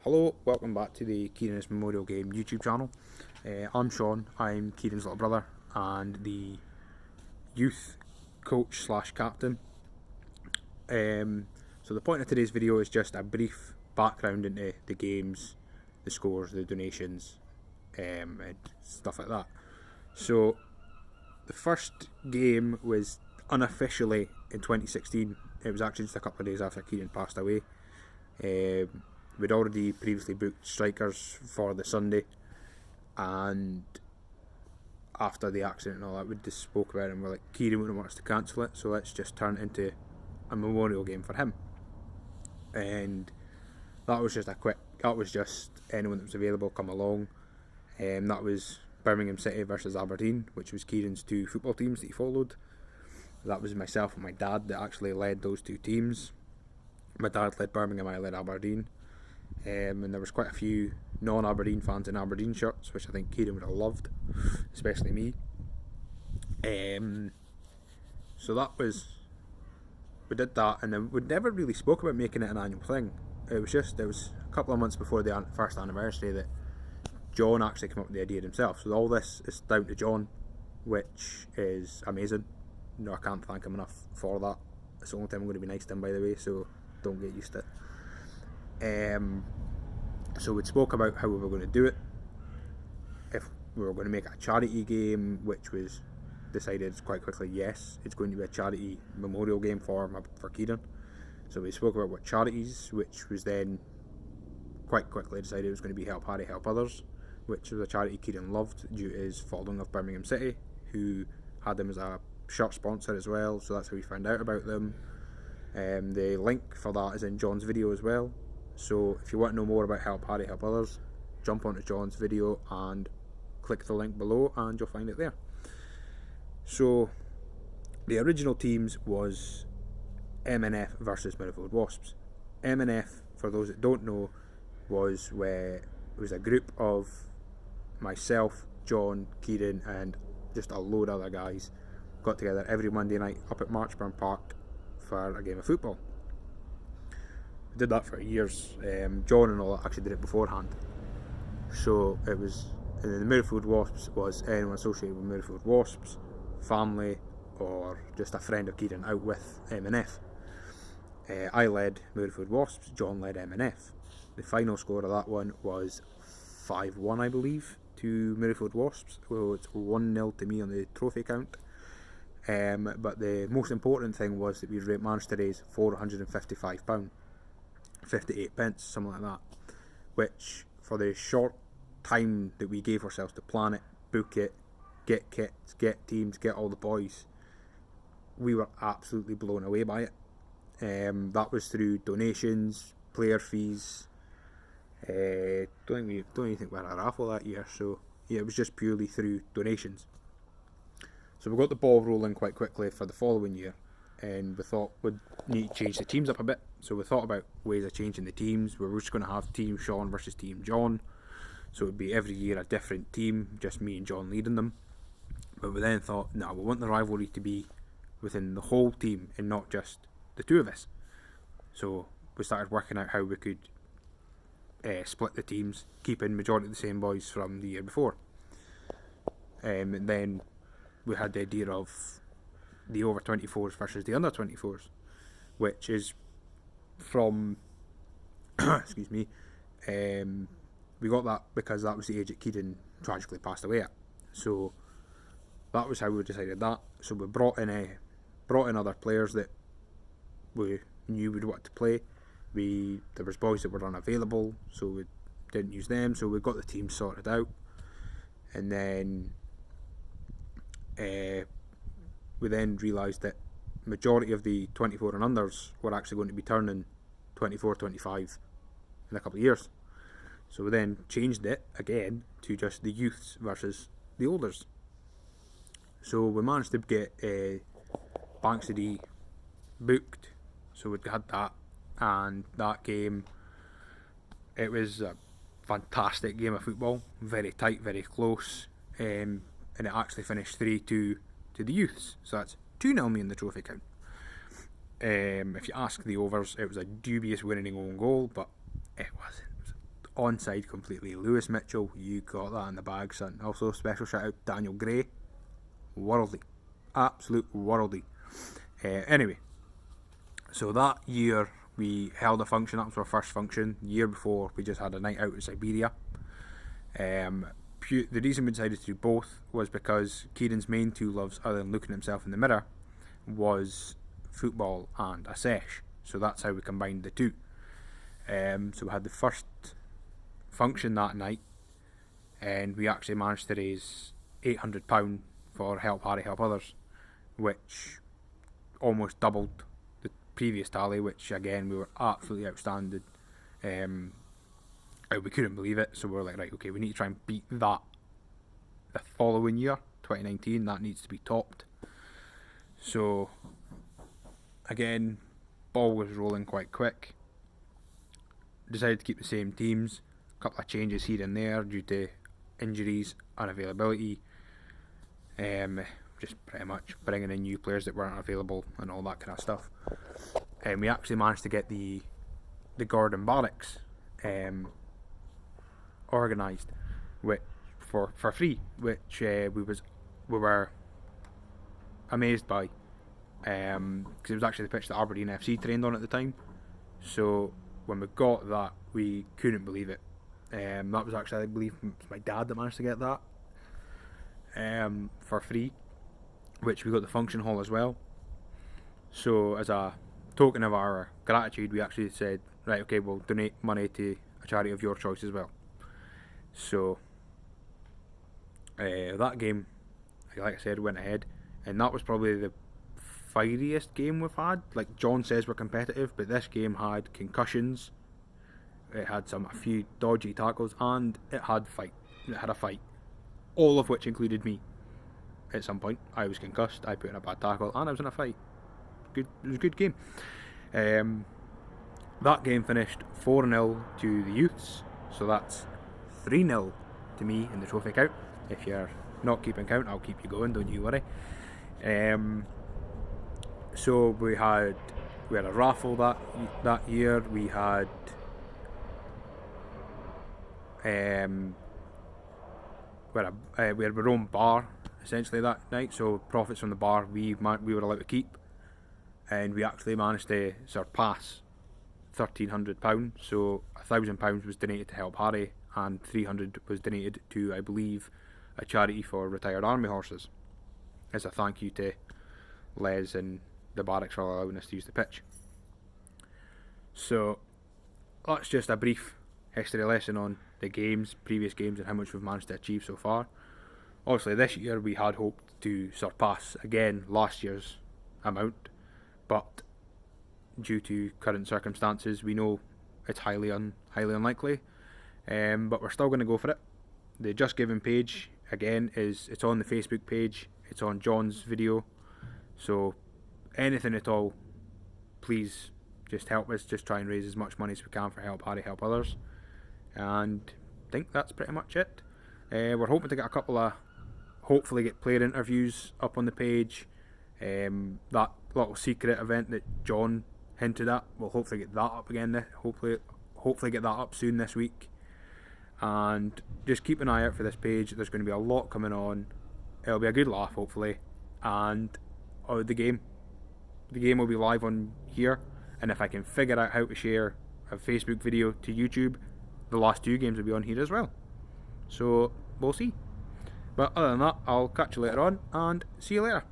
Hello, welcome back to the Kieran's Memorial Game YouTube channel. I'm Sean, I'm Kieran's little brother and the youth coach slash captain. So the point of today's video is just a brief background into the games, the scores, the donations, and stuff like that. So the first game was unofficially in 2016. It was actually just a couple of days after Kieran passed away. We'd already previously booked strikers for the Sunday, and after the accident and all that, we just spoke about it and we're like, Kieran wouldn't want us to cancel it, so let's just turn it into a memorial game for him. And that was just anyone that was available come along. That was Birmingham City versus Aberdeen, which was Kieran's two football teams that he followed. That was myself and my dad that actually led those two teams. My dad led Birmingham, I led Aberdeen. And there was quite a few non-Aberdeen fans in Aberdeen shirts, which I think Kieran would have loved, especially me. So we did that, and then we never really spoke about making it an annual thing. It was a couple of months before the first anniversary that John actually came up with the idea himself. So all this is down to John, which is amazing. No, I can't thank him enough for that. It's the only time I'm going to be nice to him, by the way, so don't get used to it. So we spoke about how we were going to do it, if we were going to make it a charity game, which was decided quite quickly, yes, it's going to be a charity memorial game for Kieran. So we spoke about what charities, which was then quite quickly decided it was going to be Help Harry, Help Others, which was a charity Kieran loved due to his following of Birmingham City, who had them as a shirt sponsor as well, so that's how we found out about them. The link for that is in John's video as well. So if you want to know more about Help Harry, Help Others, jump onto John's video and click the link below and you'll find it there. So the original teams was M&F versus Mirrorfield Wasps. M&F, for those that don't know, was a group of myself, John, Kieran and just a load of other guys got together every Monday night up at Marchburn Park for a game of football. We did that for years. John and all actually did it beforehand. So it was, and then the Mirrorfield Wasps was anyone associated with Mirrorfield Wasps, family, or just a friend of Kieran out with M&F. I led Mirrorfield Wasps, John led M&F. The final score of that one was 5-1, I believe, to Mirrorfield Wasps. Well, it's 1-0 to me on the trophy count. But the most important thing was that we managed to raise £455. 58 pence, something like that, which for the short time that we gave ourselves to plan it, book it, get kits, get teams, get all the boys, we were absolutely blown away by it. That was through donations, player fees. Don't even think we had a raffle that year, so yeah, it was just purely through donations. So we got the ball rolling quite quickly for the following year, and we thought we'd need to change the teams up a bit. So we thought about ways of changing the teams. We were just going to have Team Sean versus Team John. So it would be every year a different team, just me and John leading them. But we then thought, no, we want the rivalry to be within the whole team and not just the two of us. So we started working out how we could split the teams, keeping majority of the same boys from the year before. And then we had the idea of the over 24s versus the under 24s, which is from excuse me, we got that because that was the age that Kieran tragically passed away at. So that was how we decided that. So we brought in other players that we knew would want to play. There was boys that were unavailable, so we didn't use them. So we got the team sorted out, and then we then realised that majority of the 24 and unders were actually going to be turning 24, 25 in a couple of years. So we then changed it again to just the youths versus the olders. So we managed to get Bankside booked, so we had that, and that game, it was a fantastic game of football, very tight, very close, and it actually finished 3-2 to the youths, so that's 2-0 me in the trophy count. If you ask the overs, it was a dubious winning own goal, but it wasn't. onside completely. Lewis Mitchell, you got that in the bag, son. Also, special shout out Daniel Gray. Worldly. Absolute worldly. Anyway, so that year we held a function. That was our first function. The year before, we just had a night out in Siberia. The reason we decided to do both was because Kieran's main two loves, other than looking at himself in the mirror, was football and a sesh. So that's how we combined the two. So we had the first function that night, and we actually managed to raise £800 for Help Harry Help Others, which almost doubled the previous tally, which again we were absolutely outstanding. We couldn't believe it, so we were like, right, okay, we need to try and beat that the following year, 2019. That needs to be topped. So again, ball was rolling quite quick. Decided to keep the same teams. A couple of changes here and there due to injuries, unavailability, just pretty much bringing in new players that weren't available and all that kind of stuff. And we actually managed to get the Gordon Barracks organised, which for free, which we were amazed by, because it was actually the pitch that Aberdeen FC trained on at the time. So when we got that, we couldn't believe it. That was actually, I believe, my dad that managed to get that for free, which we got the function hall as well. So as a token of our gratitude, we actually said, right, okay, we'll donate money to a charity of your choice as well. So that game, like I said, went ahead, and that was probably the fieriest game we've had. Like John says, we're competitive, but this game had concussions, it had a few dodgy tackles, and it had a fight, all of which included me. At some point, I was concussed, I put in a bad tackle, and I was in a fight. It was a good game. That game finished 4-0 to the youths, so that's 3-0 to me in the trophy count. If you're not keeping count, I'll keep you going, don't you worry. So we had a raffle that year. We had we had our own bar essentially that night. So profits from the bar we were allowed to keep, and we actually managed to surpass £1,300. So £1,000 was donated to Help Harry, and 300 was donated to, I believe, a charity for retired army horses, as a thank you to Les and the barracks for allowing us to use the pitch. So that's just a brief history lesson on the previous games, and how much we've managed to achieve so far. Obviously this year we had hoped to surpass again last year's amount, but due to current circumstances we know it's highly unlikely, but we're still going to go for it. The Just Giving page, again, it's on the Facebook page, it's on John's video, so anything at all, please just help us, just try and raise as much money as we can for Help Harry Help Others. And I think that's pretty much it. We're hoping to get a couple of, hopefully get player interviews up on the page. That little secret event that John hinted at, we'll hopefully get that up again. Hopefully get that up soon this week. And just keep an eye out for this page. There's going to be a lot coming on. It'll be a good laugh, hopefully. And the game will be live on here. And if I can figure out how to share a Facebook video to YouTube, the last two games will be on here as well. So we'll see. But other than that, I'll catch you later on, and see you later.